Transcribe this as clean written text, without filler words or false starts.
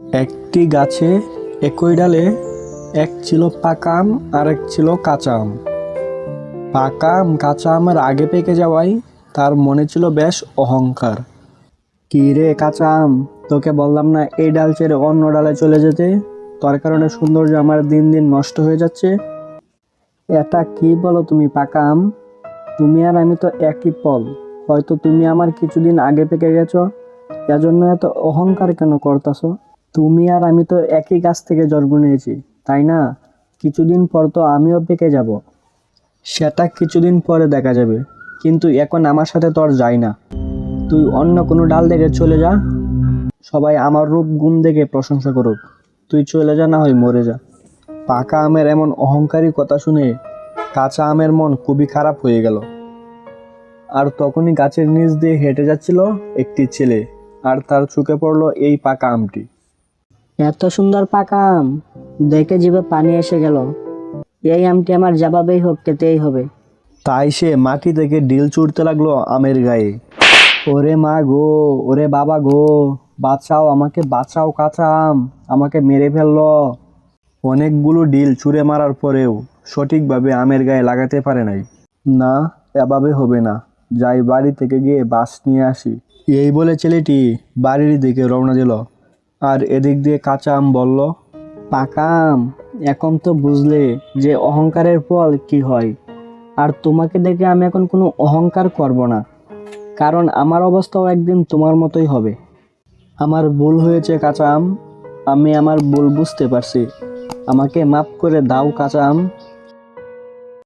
একটি গাছে একই ডালে এক ছিল পাকা আম আর এক ছিল কাঁচা আম। পাকা আম কাঁচা আমের আগে পেকে যাওয়ায় তার মনে ছিল বেশ অহংকার। কি রে কাঁচা আম, তোকে বললাম না এই ডাল ছেড়ে অন্য ডালে চলে যেতে? তোর কারণে সৌন্দর্য আমার দিন দিন নষ্ট হয়ে যাচ্ছে। এটা কি বলো তুমি পাকা আম? তুমি আর আমি তো একই ফল। হয়তো তুমি আমার কিছুদিন আগে পেকে গেছো, এজন্য এত অহংকার কেন করতেছো? তুমি আর আমি তো একই গাছ থেকে জন্ম নিয়েছি, তাই না? কিছুদিন পর তো আমিও পেকে যাব। সেটা কিছুদিন পরে দেখা যাবে, কিন্তু এখন আমার সাথে তোর যায় না। তুই অন্য কোনো ডাল দেখে চলে যা, সবাই আমার রূপ গুণ দেখে প্রশংসা করুক। তুই চলে যা, না হয় মরে যা। পাকা আমের এমন অহংকারী কথা শুনে কাঁচা আমের মন খুবই খারাপ হয়ে গেল। আর তখনই গাছের নিচ দিয়ে হেঁটে যাচ্ছিল একটি ছেলে, আর তার চোখে পড়লো এই পাকা আমটি। এত সুন্দর পাকা আম দেখে জিভে পানি এসে গেল। এই আমটি আমার যেভাবেই হোক খেতেই হবে। তাই সে মাটি থেকে ডিল ছুঁড়তে লাগলো আমের গায়ে। ওরে মা গো, ওরে বাবা গো, বাঁচাও আমাকে, বাঁচাও, কাঁচা আম আমাকে মেরে ফেললো। অনেকগুলো ডিল ছুঁড়ে মারার পরেও সঠিকভাবে আমের গায়ে লাগাতে পারে নাই। না, এভাবে হবে না, যাই বাড়ি থেকে গিয়ে বাঁশ নিয়ে আসি। এই বলে ছেলেটি বাড়ির দিকে রওনা দিল। আর এদিক দিয়ে কাঁচা আম বলল, পাকা আম, এখন তো বুঝলে যে অহংকারের ফল কি হয়। আর তোমাকে দেখে আমি এখন কোনো অহংকার করব না, কারণ আমার অবস্থাও একদিন তোমার মতোই হবে। আমার ভুল হয়েছে কাঁচা আম, আমি আমার ভুল বুঝতে পারছি, আমাকে মাফ করে দাও কাঁচা আম।